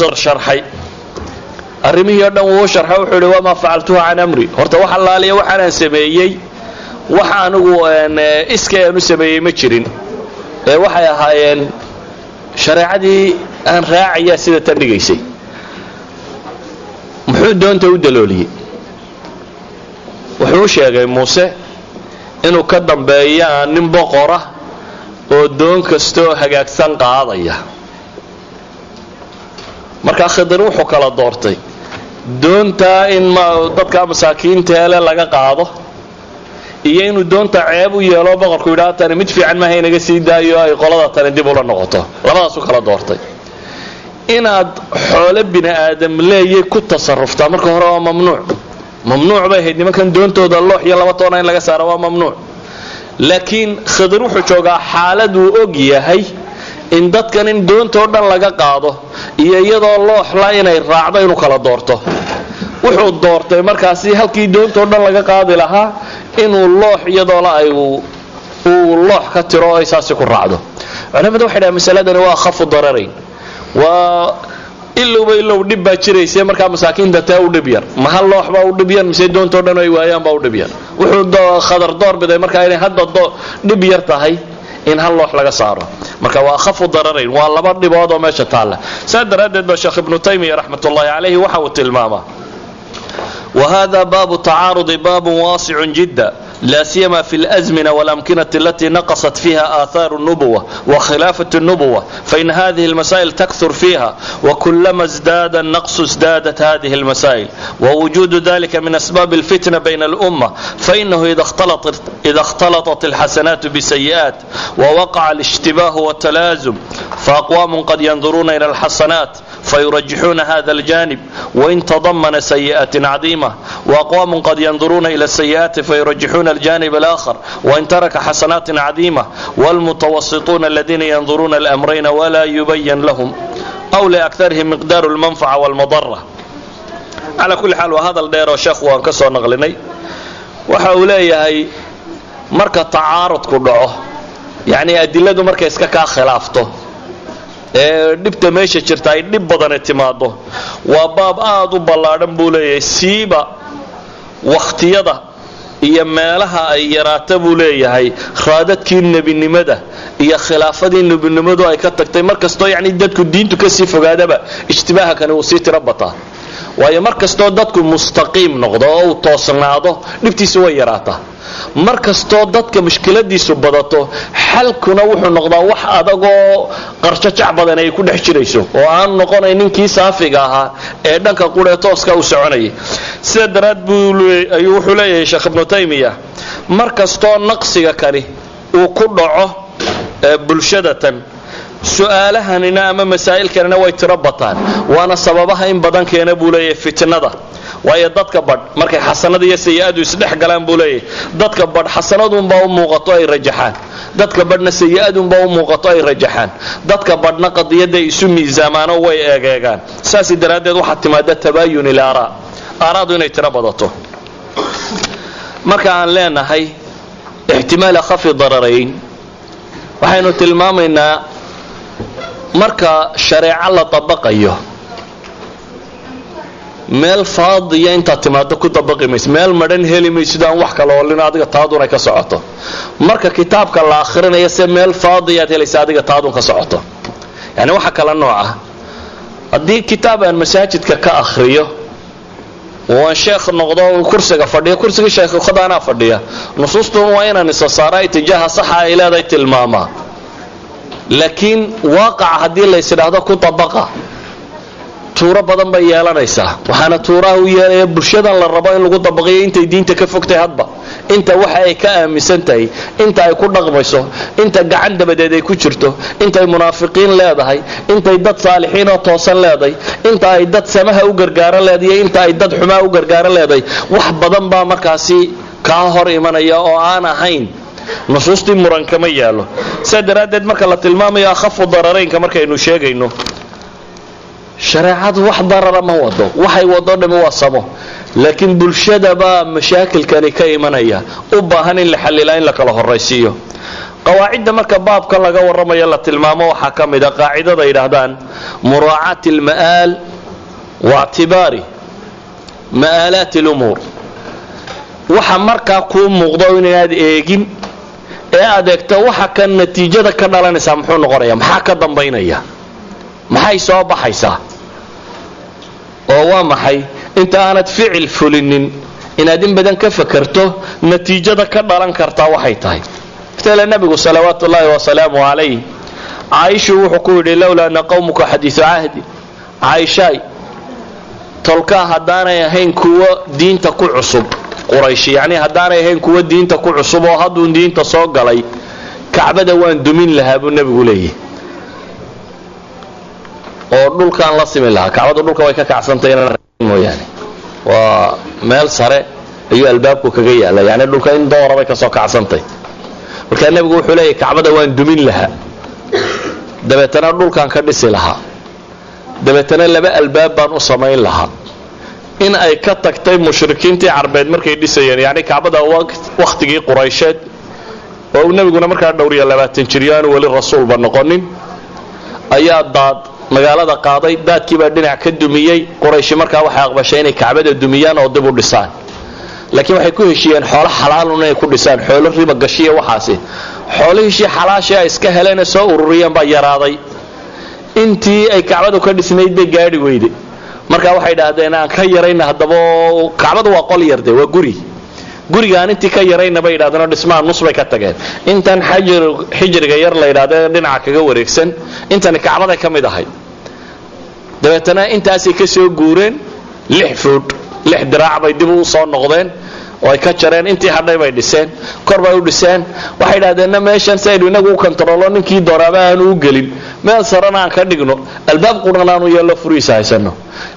khir sharxay arrimihii oo dhan wuu sharxay wuxuu yidhi wamaa facaltuha can amri horta wax allaaliya waxaanaan sameeyey wax anigu iskay aan u sameeyey ma jirin ee waxay ahaayeen shareecadii aan raacayaa sida tan dhigaysay muxuu doonta u dalooliyey wuxuu sheegay muuse inuu ka dambeeya nin boqora oo doon kastoo hagaagsan qaadaya marka Khidir wuxuu kala doortay doonta in dadka masaakiinta hele laga qaado iyo inuu doonta ceeb u yeelo boqorku yiraahdo tan mid fiican ma haynaga sii daayo ay qolada tan dib u la noqoto labadaas uu kala doortay inaad xoolo bini aadam leeyay ku tasarrufta marka hore waa mamnuuc bay hayd nimankan doontooda loox iyo laba toona in laga saaro waa mamnuuc laakiin Khidir wuxuu joogaa xaalad uu og yahay in dadkan in doonto dhan laga qaado iyo iyadoo loox la inay raacdo inuu kala doorto wuxuu doortay markaasi halkii doonto dhan laga qaadi lahaa inuu loox iyadoo la ay uu loox ka tiro ay saasi ku raacdo culimadu waxay dhahay mas'aladan waa khafu dararayn waa illow dhib baa jireysay marka masaakiinta taa u dhib yar ma hal loox baa u dhib yar mise doonto dhan ay waayaan baa u dhib yar wuxuu Khadar door biday marka inay hadda dhib yar tahay in hal loox laga saaro marka waa khafu dararayn waa laba dhibood oo meesha taala saadaradeed ba Sheekh Ibn Taymiyyah rahmatullahi alayhi waxa uu tilmaama وهذا باب تعارض باب واسع جدا لا سيما في الأزمنة والأمكنة التي نقصت فيها آثار النبوة وخلافة النبوة فإن هذه المسائل تكثر فيها وكلما ازداد النقص ازدادت هذه المسائل ووجود ذلك من أسباب الفتنة بين الأمة فإنه إذا اختلطت الحسنات بسيئات ووقع الاشتباه والتلازم فأقوام قد ينظرون إلى الحسنات فيرجحون هذا الجانب وإن تضمن سيئات عظيمة وأقوام قد ينظرون إلى السيئات فيرجحون الجانب الآخر وإن ترك حسنات عظيمة والمتوسطون الذين ينظرون الأمرين ولا يبين لهم أو لأكثرهم مقدار المنفعة والمضرة على كل حال وهذا الدير وشيخ وانكسر نغلني وحاولي هي مركة تعارض كله يعني أدلة مركة إسكاكا خلافته dhibta meesha jirta ay dhib badan timaado waa baab aad u ballaaran buu leeyahay siiba waqtiyada iyo meelaha ay yaraata buu leeyahay raadadkii nabinimada iyo khilaafadii nabinimadu ay ka tagtay markastoo yani dadku diintu ka sii fogaadaba ijtibaaha kan uu sii tirabata waayo markastoo dadku mustaqiim noqdo oo toosnaado dhibtiisu way yaraataa markastoo dadka mushkiladiisu badato xalkuna wuxuu noqdaa wax adagoo qarjajac badan ay ku dhex jirayso oo aan noqonay ninkii saafiga ahaa ee dhanka quree tooska u soconayay sida daraad ayuu wuxuu leeyahay Sheekh Ibn Taymiyyah markastoo naqsiga kani uu ku dhaco bulshadatan su'aalahanina ama masaa'ilkana way tirabataan waana sababaha in badan keena buu leeyahay fitnada waayo dadka bad markay xasanada iyo sayi'adu isdhex galaan buu leeyahay dadka bad xasanadun baa u muuqato ay rajaxaan dadka badna sayi'adun baa u muuqato ay rajaxaan dadka badna qadiyada isu miisaamaano way eegeegaan saasi daraadeed waxa timaada tabayun ila araadu inay tirabadato marka aan leenahay ihtimaal khafi dararayn waxaynu tilmaamaynaa marka shariica la tabaqayo meel faadiya inta timaado ku tabaqamayso meel maran helimayso aan wax kale oo lina adiga taaduna ka socoto marka kitaabka la akhrinayo se meel faadiya helaysa adiga taadun ka socoto yani waxa kala nooc ah hadii kitaab aan masaajidka ka akhriyo oo sheekh noqdo kursiga fadhiya kursiga sheekh khadaana fadhiya nusuustu waa inaan isa saaray tijaha saxa ilaaday tilmaama laakiin waaqac hadii la isiraahdo ku tabaqa tuura badan bay yeelanaysaa waxaana tuuraha u yeelaya bulshada la rabo in lagu tabaqiyo intay diinta ka fogtay hadba inta waxa ay ka aaminsan tahay inta ay ku dhaqmayso inta gacan dabadeed ay ku jirto inta ay munaafiqiin leedahay inta ay dad saalixiin oo toosan leedahay inta ay dad samaha u gargaar leedahay inta ay dad xumaa u gargaar leedahay wax badan baa markaasi ka hor imanaya oo aan ahayn nusuustii muran kama yaalo sadaradeed marka la tilmaamayo khafu dararaynka markaynu sheegayno shariicadu wax darara ma wado waxay wado dhimo waa samo laakiin bulshada baa mashaakilkani ka imanaya u baahan in la xalilaa in la kala horeysiyo qawaacida marka baabka laga waramayo la tilmaamo waxa kamida qaacidada yiraahdaan مراعاة المآل واعتبار مآلات الأمور waxa markaa ku muuqdo inaad eegin ee adeegto waxa kan natiijada ka dhalanaysa muxuu noqonayaa maxaa ka dambeynaya maxay soo baxaysaa oo waa maxay inta aanad ficil fulinin inaad in badan ka fakarto natiijada ka dhalan karta waxay tahay tala nabigu salawaatu ullaahi wa salaamu alayhi Aisha wuxuu ku yiri lawla an qawmuka hadithu ahdi Aisha tolka hadaanay ahayn kuwa diinta ku cusub Quraysh yani hadaanay ahayn kuwa diinta ku cusub oo haduu diinta soo galay Kaabada waan dumin lahaa buu nabigu leeyahay oo dhulkaan la simin lahaa Kaabada dhulka way ka kacsantay mooyaane waa meel sare ayuu albaabku kaga yaalay yani dhulka in doora bay ka soo kacsantay marka nabigu wuxuu leeyahay Kaabada waan dumin lahaa dabeetana dhulkaan ka dhisi lahaa dabeetana laba albaab baan u sameyn lahaa in ay ka tagtay mushrikiintii carbeed markay dhisayeen yani Kaabada waqtigii Quraysheed oo nabiguna markaa dhowriya 20 jiriyaan wali rasuulba noqonin ayaa daad magaalada qaaday daadkii baa dhinac ka dumiyay Quraysh markaa waxay aqbashay inay Kaabada dumiyaan oo dib u dhisaan laakiin waxay ku heshiyeen xoolo xalaal ah inay ku dhisaan xoolo riba gashiya waxaasi xoolihii xalaasha iska heleen soo ururiyeen baa yaraaday intii ay Kaabadu ka dhisnayd bay gaari weyday marka waxay dhaahdeen aan ka yarayna hadaba Kaabadu waa qol yarday waa gurigaan intii ka yarayna bay dhaahdeen dhismaha nus bay ka tageen intan xijriga yar la yiraahdo dhinaca kaga wareegsan intan Kaabada ka mid ahay dabeetana intaasay ka soo guureen 6 foot 6 diraac bay dib u soo noqdeen oo ay ka jareen intii hadhay bay dhiseen kor bay u dhiseen waxay dhaahdeen meeshan sayid inagu control ninkii dooraaba aanu u gelin meel sarana aan ka dhigno albaab quranaanu yeelo furiisa haysano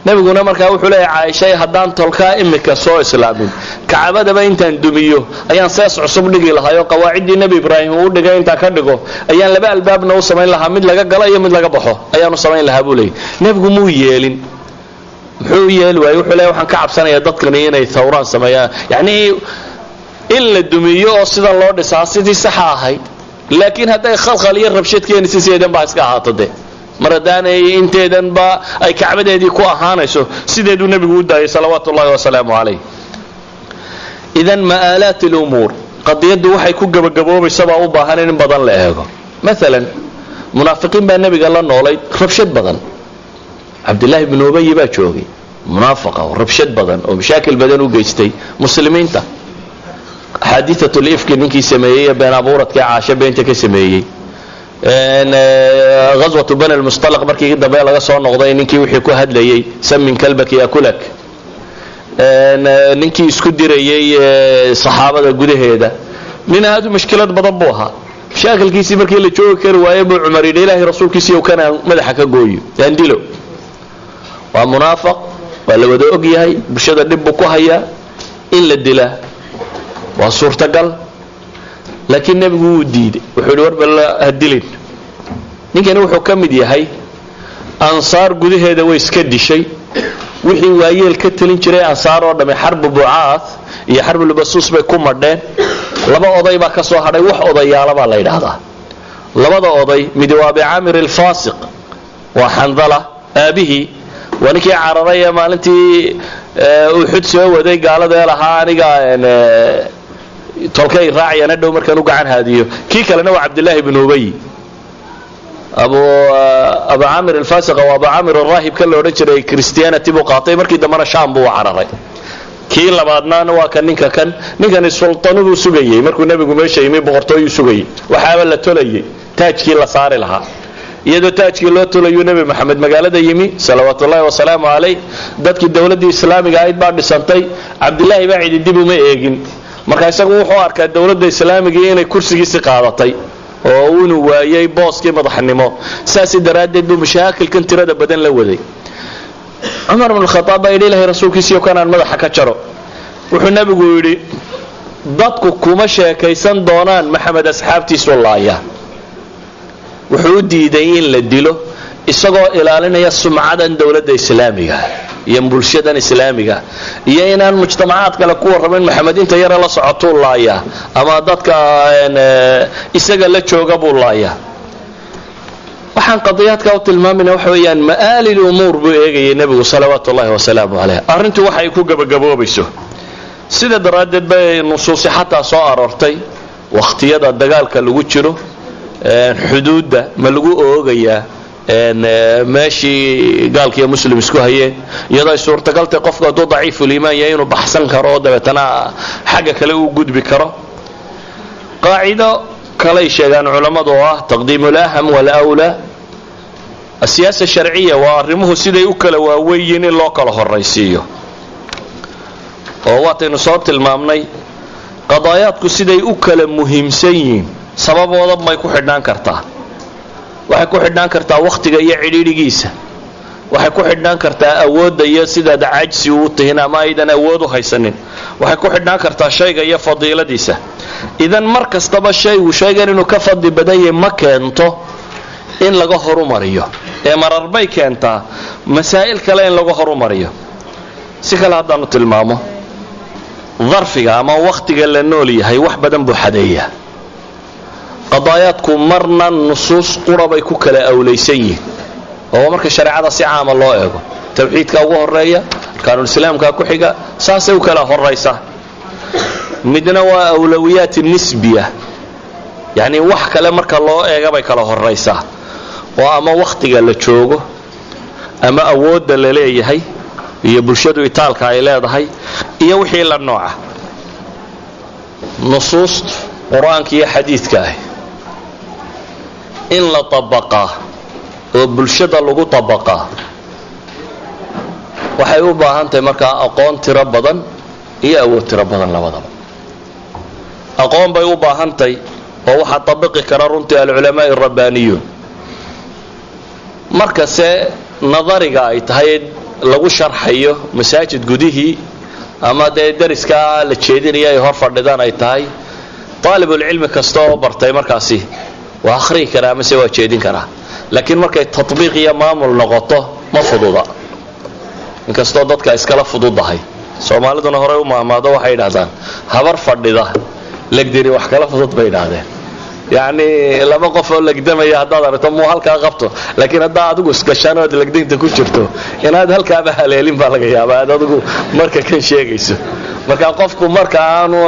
nabiguna markaa wuxuu leeyahay Aisha hadaan tolka imika soo islaamin Kaabada ba intaan dumiyo ayaan saas cusub dhigi lahaa oo qawaacidii nabi Ibraahim uu dhigay inta ka dhigo ayaan laba albaabna u sameyn lahaa mid laga galo iyo mid laga baxo ayaan u sameyn lahaa buu leeyahay nabigu muu yeelin muxuu yeelay wuxuu leeyahay waxaan ka cabsanayaa dadkan inay thawraan sameeyaan yani in la dumiyo oo sida loo dhisaa sidii sax ahayd laakiin haday khalkhal iyo rabshad keenayso sideedan baa iska ahaatade maradaanay inteedan ba ay Kaabadeedii ku ahaanayso sideedu nabigu u daayay salawaatu ullaahi wa salaamu alayhi idan ma'alat al-umur qadiyadu waxay ku gabagaboobaysaa u baahan in badan la eego midalan munaafiqiin baa nabiga la noolay rabshad badan Abdullah ibn Ubay baa joogay munaafiqa oo rabshad badan oo mashaakil badan u geystay muslimiinta حادثة الإفك نكي سمية بين أبورتك عاشة بينتك سمية غزوة بني المصطلق بركي جدا بيلا غصوا نغضي نكي وحيكو هاد لي سمن كلبك يأكلك نكي اسكدر يي صحابة قده هيدا من هذا مشكلة بضبوها شاكل كيسي بركي اللي تشوكر ويبو عمر إلهي رسول كيسي وكان مدحك قوي يندلو ومنافق ولا ودوق يهي بشدة دبكو هيا إلا الدلا وصورة قال لكن نبيه وديد وحول وربلا هدلين نيجي نوحو كمدي هاي أنصار قده هذا ويسكد شيء وحي وايل كتلين جري أنصار ودم حرب بعاث هي حرب البصوص بيكون مردين لما أضي بكسو هذا وح أضي على بالله هذا لما أضي مدواب عامر الفاسق وحنظلة أبيه ونكي عررية مالنتي وحد سوى ودي قال ذا لها أنا تلقي راعي أنا دو مركان وقعن هذه كيك لنا عبد الله بن أبي أبو عامر الفاسق وأبو عامر الراهب كله رجل كريستيانة تبو قاطي مركي دمر شام بو عرري كي لبعضنا نوا كان نكا السلطان ذو سجي مركو النبي قميش يمي بغرطوي سجي وحاول تلي تاج كي صار لها يدو تاج كي لو تلي النبي محمد مقالة يمي صلوات الله وسلامه عليه دتك الدولة الإسلامية قاعد بعد سنتي عبد الله بعد الدبو ما يجين marka isagu wuxuu arkay dawladda islaamiga inay kursigiisa qaadatay oo uu waayay booskii madaxnimo saasi daraadeed buu mashaakil kan tirada badan la waday Umar ibn Khattab ay ilaahay rasuulkiisa kana madaxa ka jaro wuxuu nabigu yiri dadku kuma sheekaysan doonaan Maxamed asxaabtiisa wallaah wuxuu diiday in la dilo isagoo ilaalinaya sumcadan dawladda islaamiga iyo bulshadan islaamiga iyo inaan mujtamacaad kale ku warramin Maxamed inta yar la socoto laaya ama dadka isaga la jooga buu laaya waxa waxaan qadiyaadka u tilmaamina waxa weeyaan ma'aalil umuur buu eegayay nebigu salawaatullaahi wasalaamu calayh arrintu waxa ay ku gabagaboobayso sida daraaddeed bay nusuusi xataa soo aroortay waqtiyada dagaalka lagu jiro xuduudda ma lagu oogayaa meeshii gaalkiiyo muslim isku hayeen iyadoo ay suurtagaltay qofku hadduu daciifuliimaan yahay inuu baxsan karo oo dabeetana xagga kale uu gudbi karo qaacido kalay sheegaan culammadu oo ah taqdiimu alaham walawlaa asiyaasa sharciya waa arrimuhu siday u kala waaweyiin in loo kala horaysiiyo oo waataynu soo tilmaamnay qadaayaadku siday u kala muhiimsan yihiin sababooda may ku xidhnaan kartaa waxay ku xidhnaan kartaa wakhtiga iyo cidhiidhigiisa waxay ku xidhnaan kartaa awoodda iyo sidaad cajsi u tihiin ama aydan awood u haysanin waxay ku xidhnaan kartaa shayga iyo fadiiladiisa idan mar kastaba shaygu shaygan inuu ka fadli badan yahay ma keento in laga horumariyo ee marar bay keentaa masaa'il kale in laga horumariyo si kale haddaanu tilmaamo darfiga ama wakhtiga la nool yahay wax badan buu xadeeyaa qadaayaadku marna nusuus qura bay ku kala awlaysan yihiin oo marka shareecada si caama loo eego tawxiidka ugu horeeya arkaanul islaamka ku xiga saasay u kala horaysaa midna waa awlawiyaat nisbiya yani wax kale marka loo eega bay kala horaysaa oo ama wakhtiga la joogo ama awoodda la leeyahay iyo bulshadu itaalka ay leedahay iyo wixii la nooca nusuus quraanka iyo xadiidka ah in la tabaqaa oo bulshada lagu tabaqaa waxay u baahan tahay markaa aqoon tiro badan iyo awood tiro badan labadaba aqoon bay u baahan tahay oo waxa tabaqi kara runtii al-culamaa ar-rabbaaniyuun markase nadariga ay tahay lagu sharxayo masaajid gudihii ama dariska la jeedinaya ay hor fadhidaan ay tahay talibul ilmi kasto bartay markaasi waa akhri kara ama se waa jeedin kara laakiin markay tatbiiq iyo maamul noqoto ma fududa inkastoo dadka iskala fududahay Soomaaliduna hore u maamaado waxay yiraahdaan habar fadhida lagdiri wax kala fudud bay yiraahdeen yani laba qof oo lagdamaya hadaad aragto muu halka qabto laakiin hadaa adigu iskashaan oo lagdinta ku jirto inaad halkaaba haleelin baa laga yaabaa adigu marka kan sheegayso marka qofku marka aanu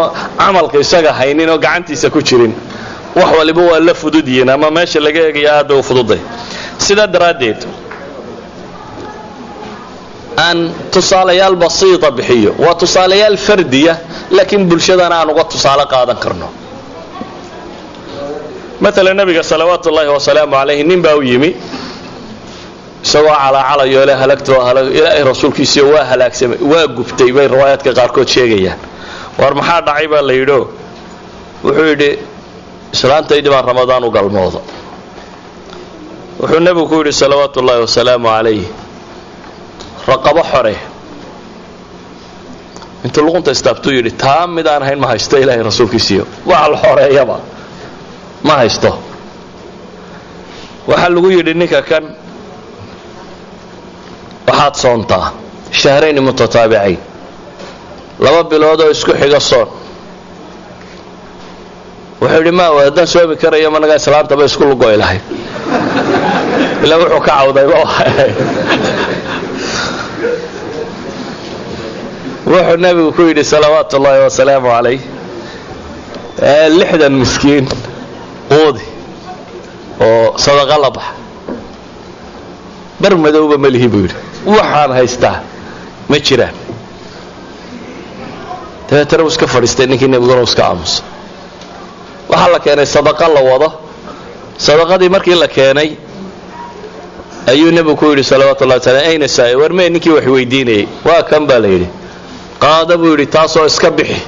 amalka isaga haynin oo gacantiisa ku jirin wax waliba waa la fududiyeen ama meesha laga eegay aad u fududay sida daraadeed aan tusaalayaal basiita bixiyo waa tusaalayaal fardiya laakiin bulshadana aan uga tusaale qaadan karno مثلا النبي صلوات الله وسلامه عليه نبا ويمي سواء على يوله هلكتو الى رسولك سوا هلاك سمي واغبتي بي رواياتك قاركود sheegayaan war maxaa dhacay baa la yidho wuxuu yidhi islaantaydi baan ramadaan u galmoodo wuxuu nabigu ku yidhi salawaatu ullaahi wasalaamu calayhi raqabo xore inta luqunta istaabtuu yidhi taa mid aan ahayn ma haysto ilaahay rasuulkiisiyo waxa la xoreeyaba ma haysto waxa lagu yidhi ninka kan waxaad soontaa shahrayn mutataabicayn laba bilood oo isku xiga soon wuxuu yidhi ma wadan soomi karayo ma naga islaanta ba isku lugo ilaahay ilaa wuxuu ka cawday wuxuu nabigu ku yidhi salawaatu ullaahi wasalaamu calayh 60 miskiin قودي oo sadaqa la bax bar madowba malihi buu yiri waxaan haystaa ma jiraan taatara iska fariistay ninkii nabiga iska aamus waxa la keenay sadaqa la wado sadaqadii markii la keenay ayuu nabigu ku yiri salawaatu ullaahi ta'ala ayna saay warmay ninkii wax weydiinay waa kan baa la yiri qaada buu yiri taasoo iska bixi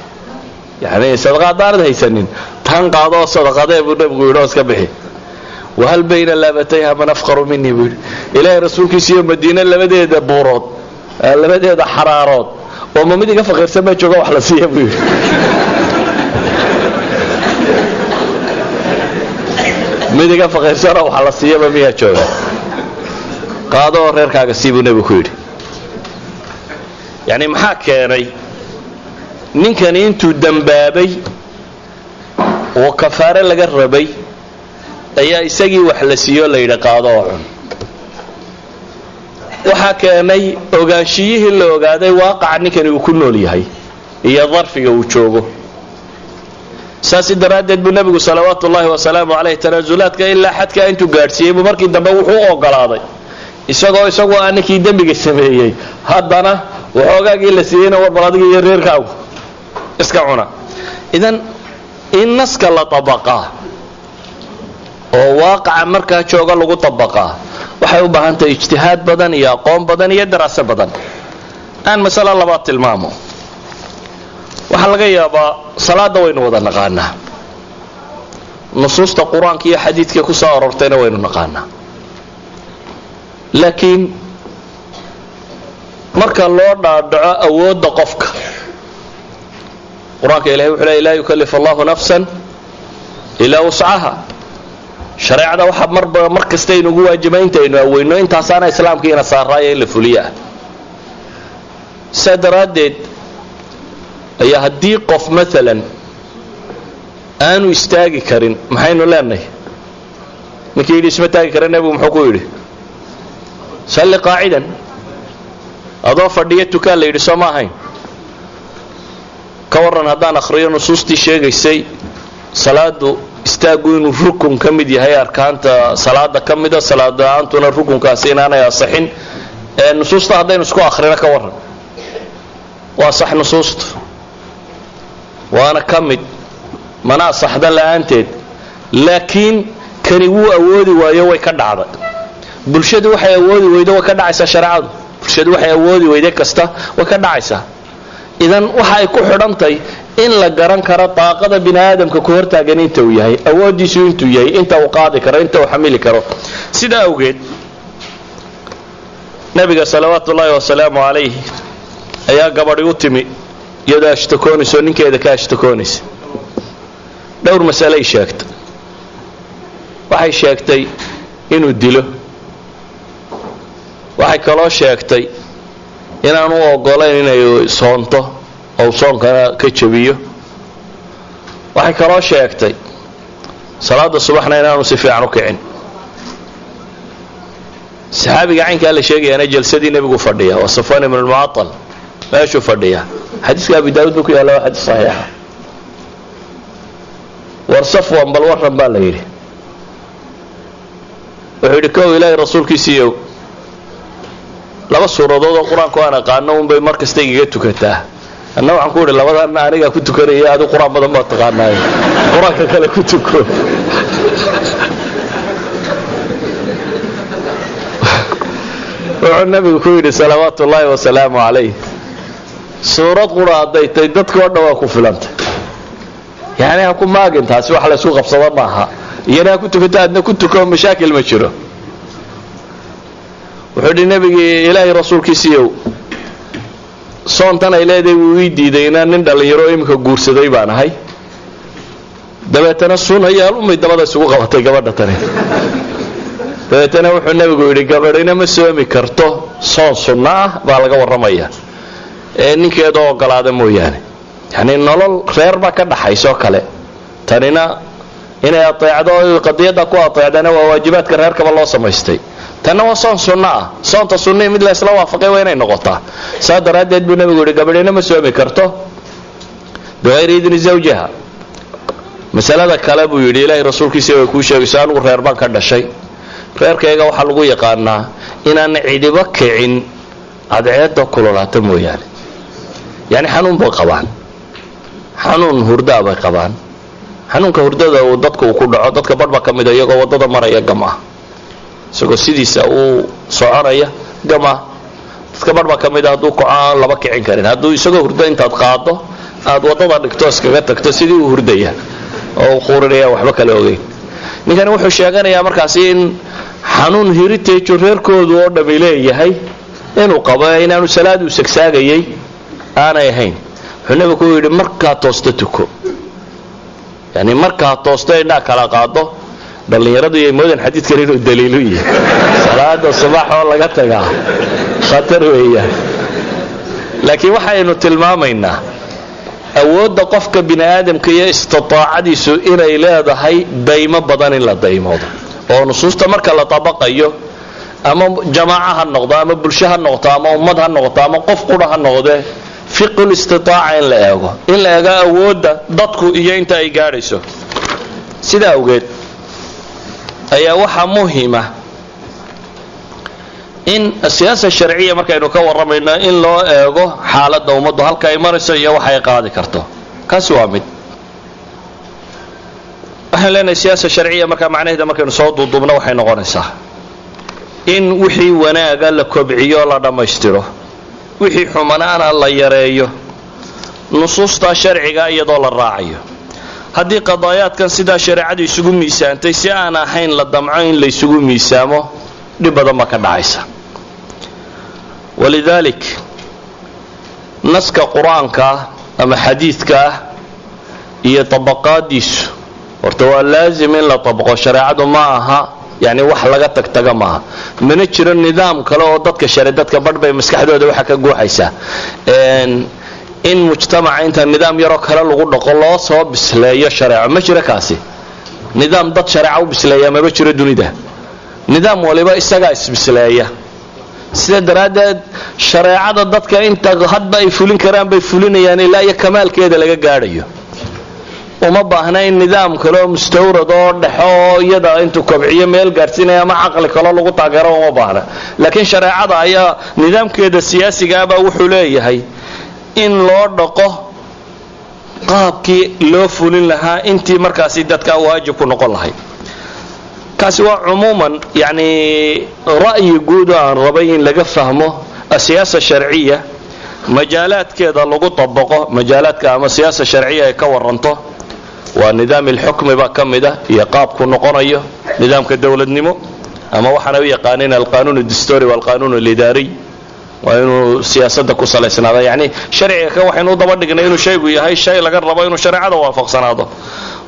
يعني صدقة دارد هيسنين تنقضوا صدقة ابو يروس كبحي وهل بين لابتيها من افقر مني بيقول الى رسولك سيو مدينه لبديده بورود لبديده حرارات وما مدي فقير سما جوجا wax la siiyo buu midiga faqir sara wax la siiyo ma miya jooga qaado reerkaaga siibu nabi ku yiri yani maxaa keenay ninkan intuu dambaabay oo kafaare laga rabay ayaa isagii wax la siiyo la yidhi qaado oo cun. waxaa keenay ogaanshiyihii la ogaaday waaqaca ninkani uu ku nool yahay iyo darfiga uu joogo. saasi daraaddeed buu nebigu salawaatu ullaahi wasalaamu calayh tanaasulaadka ilaa xadkaa intuu gaadhsiiyey buu markii dambe wuxuu ogolaaday isagoo aan ninkii dembiga sameeyey haddana waxoogaagii la siiyeyna warbal adiga iyo reerkaagu iska cuna. idan in naska la tabaqaa oo waaqaca markaa jooga lagu tabaqaa waxay u baahan tahay ijtihaad badan iyo aqoon badan iyo daraaso badan. aan masalo labaad tilmaamo. waxaa laga yaabaa salaada waynu wada naqaanaa, nusuusta qur-aanka iyo xadiidka ku soo aroortayna waynu naqaanaa, laakiin marka loo dhaadhaco awoodda qofka, qur-aanka ilahay wuxuu leeyahay laa yukallifu allahu nafsan ilaa wuscaha. shareecada waxaa mar kasta aynugu waajiba intaynu aweyno intaasaana islaamkiina saaraaya in la fuliyo ah. saa daraaddeed ayaa haddii qof maalan aanu istaagi karin maxaynu leenahay? ninkii yidhi isma taagi kara nebigu muxuu ku yidhi? salli qaacidan, adoo fadhiya tukaan la yidhi soo ma ahayn? ka warran haddaan akhriyo nusuustii sheegaysay salaadu istaagu inuu rukun ka mid yahay arkaanta salaada ka mida, salaad la-aantuna rukunkaasi inaanay asaxin. nusuusta haddaynu isku akhrino ka warran, waa sax nusuustu, waana ka mid, mana asaxda la-aanteed, laakiin kani wuu awoodi waayo way ka dhacday. bulshadu waxay awoodi weydo way ka dhacaysaa shareecadu. bulshadu waxay awoodi weyde kasta way ka dhacaysaa. idan waxa ay ku xidhantahay in la garan karo daaqada bini aadamka ku hortaagan inta uu yahay, awoodiisu intuu yahay, inta uu qaadi karo, inta uu xamili karo. sidaa awgeed nabiga salawaatu ullaahi wasalaamu calayh ayaa gabadhi u timi iyadoo ashtakoonayso ninkeeda ka ashtakoonaysa. dhowr masalay sheegtay. waxay sheegtay inuu dilo, waxay kaloo sheegtay inaanu ogolayn inay soonto oo soonkana ka jabiyo, waxay kaloo sheegtay salaada subaxna inaanu si fiican u kicin. saxaabiga caynkaa la sheegayaana jalsadii nebigu fadhiya waa safwan ibn al-mu'attal meeshuu fadhiya. xadiiska abi daawud buu ku yaalla, waa xadiis saxiixa. war safwan bal warran baa la yidhi. wuxuu yidhi kow ilaahay rasuulkiisiiyow laba suuradood oo qur-aanku aan aqaano unbay mar kasta igaga tukataa. anna waxaan ku idhi labadanna anigaa ku tukanaya, adu qur-aan badan baad taqaanaaye qur-aanka kale ku tuko. wuxuu nabigu ku yidhi salawaatu ullaahi wasalaamu calayh suurad qura hadday tahay dadkao dhan waa ku filantay. yani ha ku maagin, taasi wax laysku qabsado maaha. iyana ha ku tukato aadna ku tuko, mashaakil ma jiro. wuxuu yidhi nebigii ilaahay rasuulkiisiiyow soontan ay leedahay wuu ii diiday inaan nin dhallinyaro iminka guursaday baan ahay. dabeetana sunayaal umay dabada isugu qabatay gabadha tani. dabeetana wuxuu nebigu yidhi gabadhina ma soomi karto, soon sunno ah baa laga warramaya, ninkeedoo ogolaada mooyaane. yani nolol reer baa ka dhaxaysoo kale. tanina inay ateecdo qadiyadda ku ateecdana waa waajibaadka reerkaba loo samaystay. tanna waa soon sunno ah. soonta sunnii mid la isla waafaqay waa inay noqotaa. saa daraaddeed buu nebigu yidhi gabadhina ma soomi karto bikayri idni zawjiha. masalada kale buu yidhi ilaahay rasuulkiisa way kuu sheegayso anigu reer baan ka dhashay, reerkayga waxaa lagu yaqaanaa inaan cidiba kicin cadceedda kululaata mooyaane. yani xanuun bay qabaan, xanuun hurdaa bay qabaan. xanuunka hurdada uu dadka uu ku dhaco dadka badhba ka mida iyagoo waddada maraya gama, isagoo sidiisa uu soconaya gama. dadka badhba ka mida hadduu kaco aan laba kicin karin. hadduu isagoo hurdo intaad qaado aad waddada dhigto iskaga tagto sidii uu hurdaya oo uu quurinaya waxba kala ogeyn. ninkani wuxuu sheeganayaa markaasi in xanuun heritage reerkoodu oo dhami leeyahay inuu qabo, inaanu salaad uu sagsaagayay aanay ahayn. wuxuu nebigu ku yidhi markaa toosta tuko. yani markaa toosto indhaa kala qaado. dhallinyaradu iyo moodan xadiidkan inuu daliilu yahay. salaada subax oo laga tagaa khatar weeyaan. laakiin waxaynu tilmaamaynaa awoodda qofka bini aadamka iyo istitaacadiisu inay leedahay daymo badan in la daymoodo oo nusuusta marka la tabaqayo ama jamaaca ha noqdo ama bulsho ha noqoto ama ummad ha noqoto ama qof qura ha noqde fiqhul istitaaca in la eego awoodda dadku iyo inta ay gaadhayso sida awgeed ayaa waxa muhiima in siyaasada sharciga markaynu ka waramayno in loo eego xaaladda ummaddu halka ay marayso iyo waxa ay qaadi karto kaasi waa mid waxaan leenahay siyaasada sharciga macnaheeda markaynu soo duuduubno waxay noqonaysaa in wixii wanaaga la kobciyo la dhammaystiro wixii xumanaana la yareeyo nusuusta sharciga iyadoo la raacayo haddii qadaayaadkan sidaa shareecadu isugu miisaantay si aan ahayn la damco in la isugu miisaamo dhib badan baa ka dhacaysa walidalik naska qur-aanka ama xadiidka iyo tabaqaadiisu horta waa laazim in la tabaqo shareecadu ma aha yani wax laga tagtaga maaha mana jiro nidaam kale oo dadka badh bay maskaxdooda waxa ka guuxaysaa in mujtamaca inta nidaam yaroo kale lagu dhaqo loo soo bisleeyo shareeco ma jiro kaasi nidaam dad shareeco u bisleeya maba jiro dunida nidaam waliba isagaa isbisleeya sida daraaddeed shareecada dadka inta hadba ay fulin karaan bay fulinayaan ilaa iyo kamaalkeeda laga gaadhayo uma baahna in nidaam kale oo mustawrad oo dhexo oo iyada intuu kobciyo meel gaarsiinaya ama caqli kale lagu taageero uma baahna laakiin shareecada ayaa nidaamkeeda siyaasiga ah baa wuxuu leeyahay in loo dhaqo qaabkii loo fulin lahaa intii markaasi dadka waajib ku noqon lahay kaasi waa cumuuman yani ra'yi guud oo aan rabay in laga fahmo siyaasada sharciya majaalaadkeeda lagu tabaqo majaalaadka ama siyaasada sharciya ay ka waranto waa nidaam ilxukmi baa ka mid ah iyo qaabku noqonayo nidaamka dowladnimo ama waxaana u yaqaaneen alqanuun ad-dasturi walqanuun al-idaari waa inuu siyaasadda ku salaysnaado yani sharciga ka waxaynu daba dhignay inuu shaygu yahay shay laga rabo inuu shareecada waafaqsanaado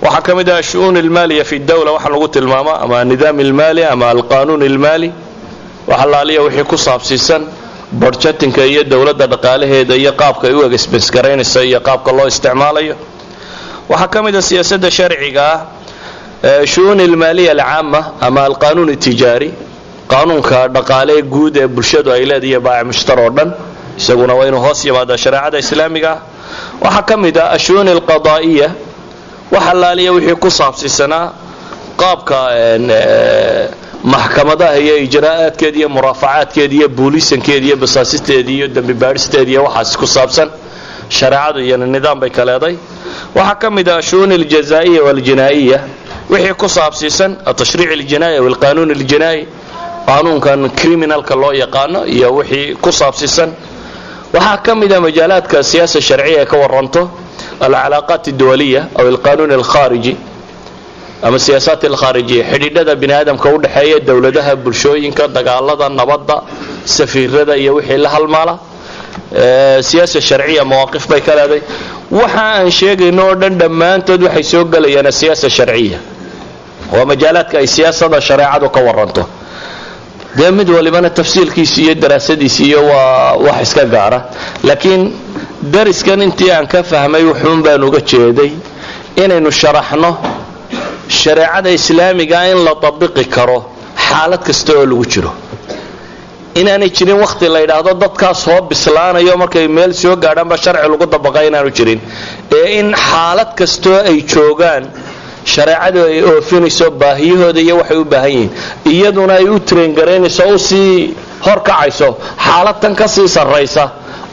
waxa kamid ah shu'uun al-maaliya fi dawla waxa lagu tilmaamo ama nidaam al-maali ama al-qanuun al-maali waxa la aliyo wixii ku saabsiisan budgetinka iyo dawladda dhaqaalaheeda iyo qaabka ay u expense gareynayso iyo qaabka loo isticmaalayo waxa kamid ah siyaasadda sharciga shu'uun al-maaliya al-aama ama al-qanuun al-tijaari qaanuunka dhaqaale guud ee bulshadu ay leedahay baac mushtari oo dhan isaguna waa inuu hoos yimaado shareecada islaamiga waxa kamid ah shu'uun al-qadaa'iyya waxa laaliya wixii ku saabsiisanaa qaabka maxkamadaha iyo ijraa'aadkeeda iyo muraafacaadkeeda iyo booliisankeeda iyo basaasisteeda iyo dambi baadhisteeda iyo waxaas ku saabsan shareecadu iyo nidaam bay ka leedahay waxa kamid ah shu'uun al-jazaa'iyya wal-jinaa'iyya wixii ku saabsiisan at-tashriic al-jinaa'i wal-qanuun al-jinaa'i qaanuunkan criminalka loo yaqaano iyo wixii ku saabsiisan waxa kamid ah majaalaadka siyaasada sharciga ka waranto العلاقات الدولية أو القانون الخارجي أما السياسات الخارجية حديدة بني آدم كود حياة دولتها برشوين كدقالة النبضة سفير ذا يوحي لها المالة سياسة الشرعية مواقف بيكلا ذي وحا شيء نوردن دمان تدو حيسوق لينا السياسة الشرعية ومجالات كأي سياسة شرعية كورنته دامد ولمن التفسير كيسية دراسة ديسية وحسك قارة لكن درس كان انتي عن كفهمي وحون بانو قتشيدي inaynu sharaxno shareecada islaamiga in la tabiqi karo xaalad kasta oo lagu jiro inaanay jirin waqti la yiraahdo dadkaas soo bislaanayo markay meel soo gaadhaan ba sharci lagu dabaqay inaanu jirin ee in xaalad kasta ay joogaan shareecadu ay oofinayso baahiyahooda iyo waxay u baahan yihiin iyaduna ay u train gareynayso oo si horkacayso xaaladtan ka sii sareysa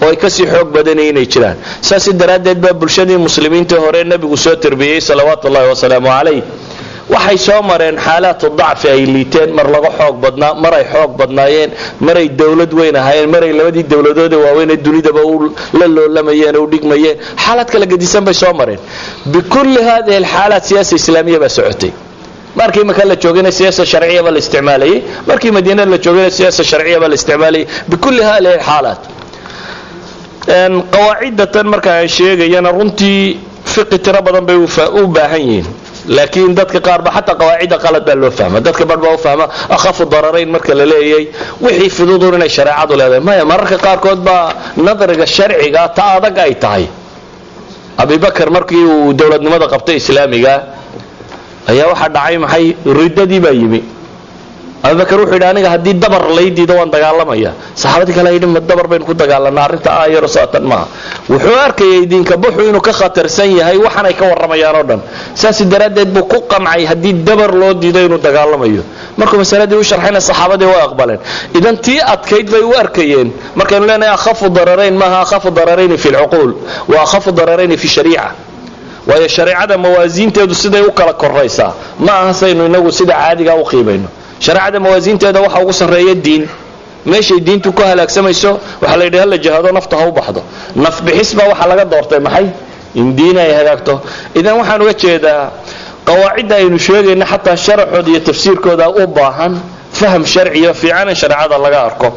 oo ay ka sii xoog badan inay jiraan saas daraadeed ba bulshadii muslimiinta hore nabigu soo tarbiyay salawaatullaahi wa salaamu alayhi waxay soo mareen xaalad dacf ay liiteen mar laga xoog badnaa mar ay xoog badnaayeen mar ay dawlad weyn ahaayeen mar ay labadii dawladood waaweyn ee dunidaba la loolamayeen oo dhigmayeen xaalad kala gadisan bay soo mareen bikulli hadhihi alxaalat siyaasa islaamiya ba socotay markii marka la joogay siyaasa sharciya ba la isticmaalay markii madiina la joogay siyaasa sharciya ba la isticmaalay bikulli hadhihi alxaalat qawaacidatan marka ay sheegayaan runtii fiqi tira badan bay u baahan yihiin laakiin dadka qaar ba xataa qawaacida qalad baa loo fahmaa dadka baad baa u fahma akhafu dararayn marka la leeyahay wixii fududur inay shareecadu leedahay ma mararka qaar kood ba nadariga sharciga ta adag ay tahay أبي بكر مركي ودولة نمضى قبطة إسلامية أيها واحد دعي محي ردة دي بايمي أبي بكر روح إلى هدي الدبر ليدي دوان دقالما يا صحابتك لا يدم الدبر بين كل دقالنا نارنت آية رصاة ما وحوار كيدين كبحوا إنه كخاطر سيء هاي وحنا يكور رميان ردن ساس الدرادة بقوقة معي هدي الدبر لودي ده إنه دقالما يا مركم مسألة دي وشرحين الصحابة دي وأقبلين إذا تي أتكيد بيوار كيين مركم لنا أخف الضررين ما أخف الضررين في العقول وأخف الضررين في الشريعة وهي الشريعة موازين تيدو سيدا يوكلا كوريسا ما هسينو إنه سيدا عادي أو قيبينه شريعة موازين تيدا وحا وصل رأي الدين ماشي الدين تكوها لك سميسو وحا ليديها لجهادو نفتها وبحضو نفت بحسبه وحا لغا دورتي محي إن دينا يهداكتو إذا وحا نوجه دا قواعد أي شيء إن حتى الشرع ودي تفسير كذا أوباهن فهم شرعي في عنا شرع هذا الله أركو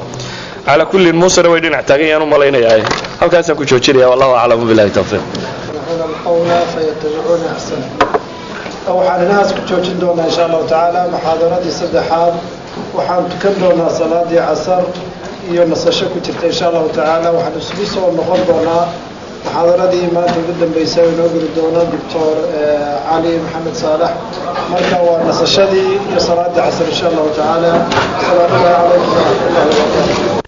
على كل الموصل ويدين احتاجين أنا ملايين ياي هل كان سنكون شوشري والله أعلم بالله التوفيق. يتبعون القول فيتبعون أحسن. أو حال الناس كتوجين دونا إن شاء الله تعالى محاضرات السدحات وحان تكلمنا صلاة عصر يوم السشك وتبت إن شاء الله تعالى وحان نسبيس ونقول دونا محاضرة ما تقدم بيساوي نوقر دونا دكتور علي محمد صالح مركا ونسشدي صلاة عصر إن شاء الله تعالى. السلام عليكم ورحمة الله وبركاته.